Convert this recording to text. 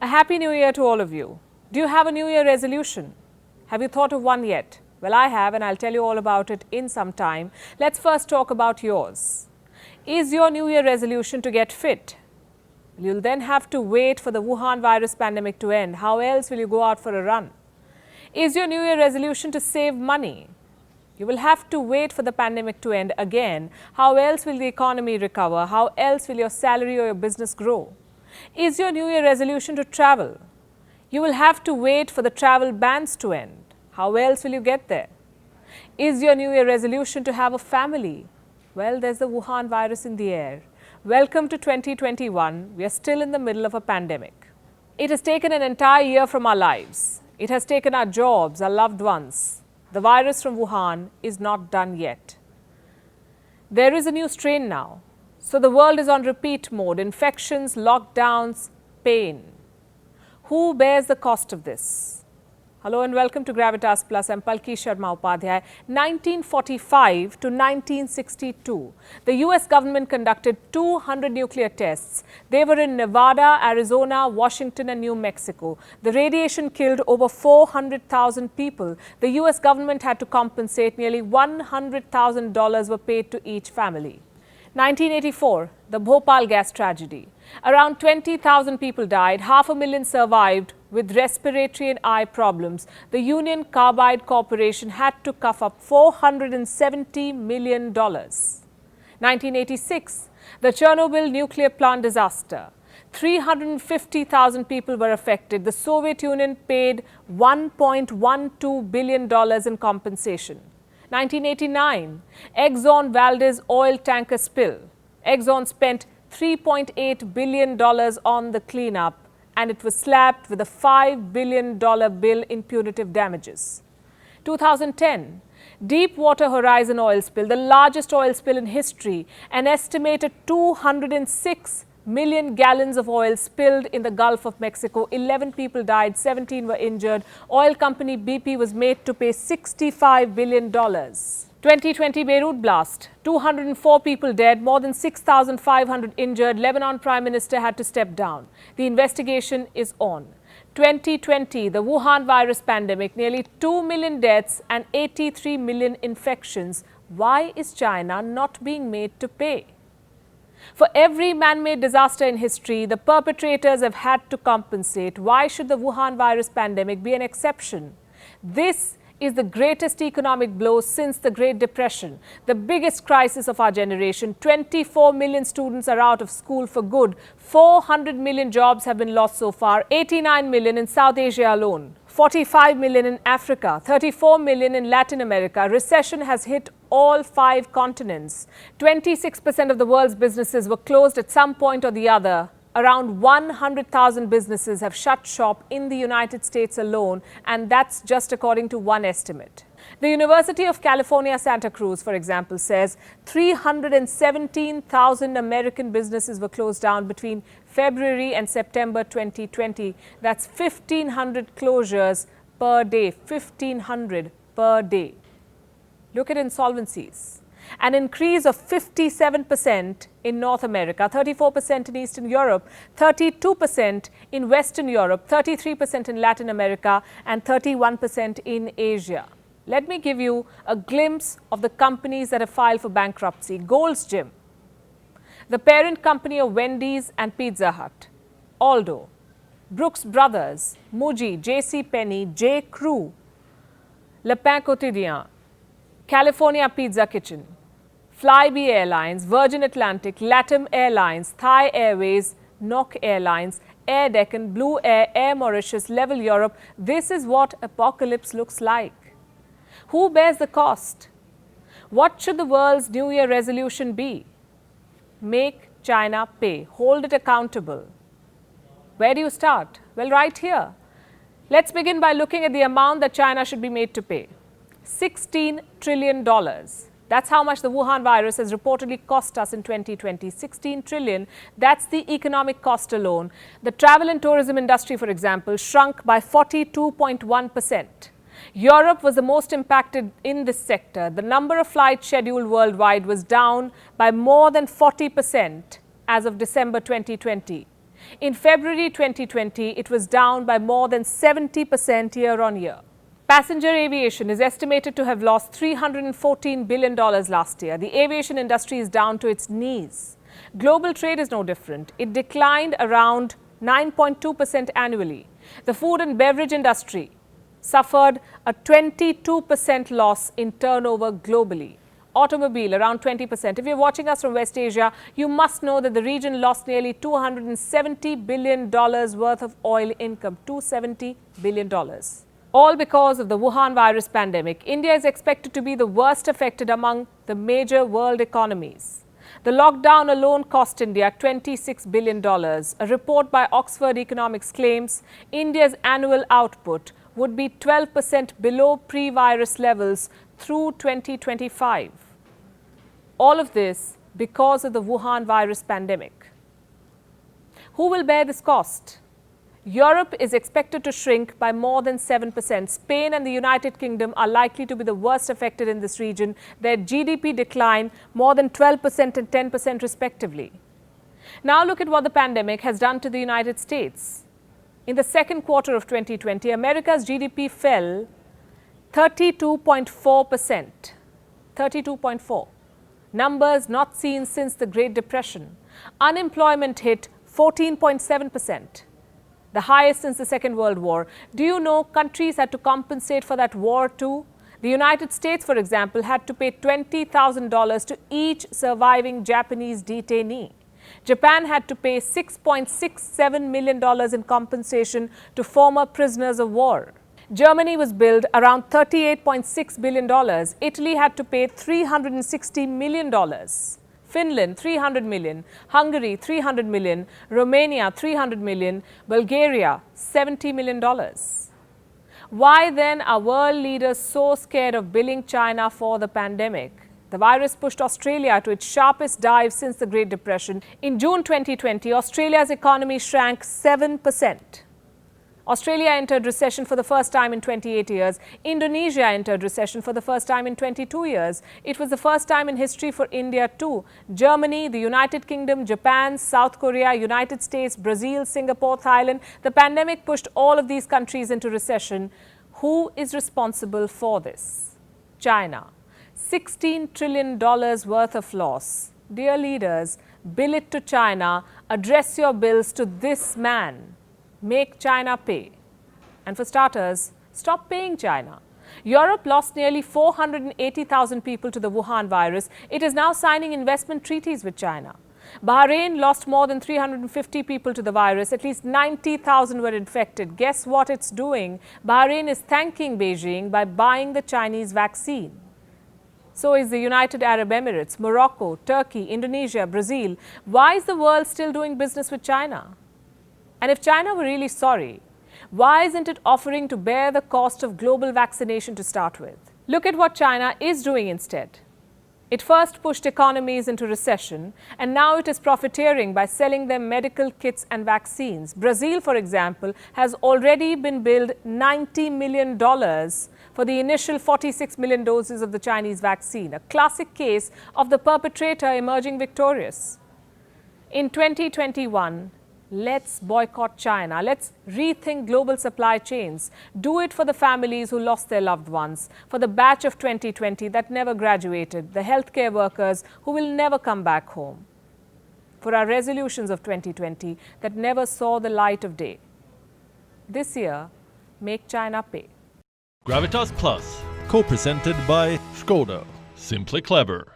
A happy new year to all of you. Do you have a new year resolution? Have you thought of one yet? Well, I have, and I'll tell you all about it in some time. Let's first talk about yours. Is your new year resolution to get fit? You'll then have to wait for the Wuhan virus pandemic to end. How else will you go out for a run? Is your new year resolution to save money? You will have to wait for the pandemic to end again. How else will the economy recover? How else will your salary or your business grow? Is your new year resolution to travel? You will have to wait for the travel bans to end. How else will you get there? Is your new year resolution to have a family? Well, there's the Wuhan virus in the air. Welcome to 2021. We are still in the middle of a pandemic. It has taken an entire year from our lives. It has taken our jobs, our loved ones. The virus from Wuhan is not done yet. There is a new strain now. So the world is on repeat mode. Infections, lockdowns, pain. Who bears the cost of this? Hello and welcome to Gravitas Plus. I'm Palki Sharma Upadhyay. 1945 to 1962, the US government conducted 200 nuclear tests. They were in Nevada, Arizona, Washington and New Mexico. The radiation killed over 400,000 people. The US government had to compensate. Nearly $100,000 were paid to each family. 1984, the Bhopal gas tragedy. Around 20,000 people died, 500,000 survived with respiratory and eye problems. The Union Carbide Corporation had to cough up $470 million. 1986, the Chernobyl nuclear plant disaster. 350,000 people were affected. The Soviet Union paid $1.12 billion in compensation. 1989, EXXON VALDEZ oil tanker spill. EXXON spent $3.8 billion on the cleanup and it was slapped with a $5 billion bill in punitive damages. 2010, Deepwater Horizon oil spill, the largest oil spill in history. An estimated 206 million gallons of oil spilled in the Gulf of Mexico. 11 people died, 17 were injured. Oil company BP was made to pay $65 billion. 2020 Beirut blast, 204 people dead, more than 6,500 injured. Lebanon Prime Minister had to step down. The investigation is on. 2020, the Wuhan virus pandemic, nearly 2 million deaths and 83 million infections. Why is China not being made to pay? For every man-made disaster in history, the perpetrators have had to compensate. Why should the Wuhan virus pandemic be an exception? This is the greatest economic blow since the Great Depression, the biggest crisis of our generation. 24 million students are out of school for good. 400 million jobs have been lost so far. 89 million in South Asia alone. 45 million in Africa, 34 million in Latin America. Recession has hit all 5 continents. 26% of the world's businesses were closed at some point or the other. Around 100,000 businesses have shut shop in the United States alone, and that's just according to one estimate. The University of California, Santa Cruz, for example, says 317,000 American businesses were closed down between February and September 2020. That's 1,500 closures per day, 1,500 per day. Look at insolvencies. An increase of 57% in North America, 34% in Eastern Europe, 32% in Western Europe, 33% in Latin America, and 31% in Asia. Let me give you a glimpse of the companies that have filed for bankruptcy. Gold's Gym, the parent company of Wendy's and Pizza Hut. Aldo, Brooks Brothers, Muji, JC Penney, J. Crew, Le Pain Quotidien, California Pizza Kitchen, Flybe Airlines, Virgin Atlantic, LATAM Airlines, Thai Airways, NOC Airlines, Air Deccan, Blue Air, Air Mauritius, Level Europe. This is what apocalypse looks like. Who bears the cost? What should the world's New Year resolution be? Make China pay. Hold it accountable. Where do you start? Well, right here. Let's begin by looking at the amount that China should be made to pay. $16 trillion. That's how much the Wuhan virus has reportedly cost us in 2020. 16 trillion. That's the economic cost alone. The travel and tourism industry, for example, shrunk by 42.1%. Europe was the most impacted in this sector. The number of flights scheduled worldwide was down by more than 40% as of December 2020. In February 2020, it was down by more than 70% year-on-year. Passenger aviation is estimated to have lost $314 billion last year. The aviation industry is down to its knees. Global trade is no different. It declined around 9.2% annually. The food and beverage industry suffered a 22% loss in turnover globally. Automobile around 20%. If you're watching us from West Asia, you must know that the region lost nearly $270 billion worth of oil income. $270 billion. All because of the Wuhan virus pandemic. India is expected to be the worst affected among the major world economies. The lockdown alone cost India $26 billion. A report by Oxford Economics claims India's annual output would be 12% below pre-virus levels through 2025. All of this because of the Wuhan virus pandemic. Who will bear this cost? Europe is expected to shrink by more than 7%. Spain and the United Kingdom are likely to be the worst affected in this region. Their GDP decline more than 12% and 10% respectively. Now look at what the pandemic has done to the United States. In the second quarter of 2020, America's GDP fell 32.4%. 32.4. Numbers not seen since the Great Depression. Unemployment hit 14.7%. The highest since the Second World War. Do you know countries had to compensate for that war too? The United States, for example, had to pay $20,000 to each surviving Japanese detainee. Japan had to pay $6.67 million in compensation to former prisoners of war. Germany was billed around $38.6 billion. Italy had to pay $360 million. Finland, $300 million. Hungary, $300 million. Romania, $300 million. Bulgaria, $70 million. Why then are world leaders so scared of billing China for the pandemic? The virus pushed Australia to its sharpest dive since the Great Depression. In June 2020, Australia's economy shrank 7%. Australia entered recession for the first time in 28 years. Indonesia entered recession for the first time in 22 years. It was the first time in history for India too. Germany, the United Kingdom, Japan, South Korea, United States, Brazil, Singapore, Thailand. The pandemic pushed all of these countries into recession. Who is responsible for this? China. $16 trillion worth of loss. Dear leaders, bill it to China. Address your bills to this man. Make China pay. And for starters, stop paying China. Europe lost nearly 480,000 people to the Wuhan virus. It is now signing investment treaties with China. Bahrain lost more than 350 people to the virus. At least 90,000 were infected. Guess what it's doing? Bahrain is thanking Beijing by buying the Chinese vaccine. So is the United Arab Emirates, Morocco, Turkey, Indonesia, Brazil. Why is the world still doing business with China? And if China were really sorry, why isn't it offering to bear the cost of global vaccination to start with? Look at what China is doing instead. It first pushed economies into recession, and now it is profiteering by selling them medical kits and vaccines. Brazil, for example, has already been billed $90 million for the initial 46 million doses of the Chinese vaccine, a classic case of the perpetrator emerging victorious. In 2021, let's boycott China. Let's rethink global supply chains. Do it for the families who lost their loved ones, for the batch of 2020 that never graduated, the healthcare workers who will never come back home, for our resolutions of 2020 that never saw the light of day. This year, make China pay. Gravitas Plus, co-presented by Skoda. Simply clever.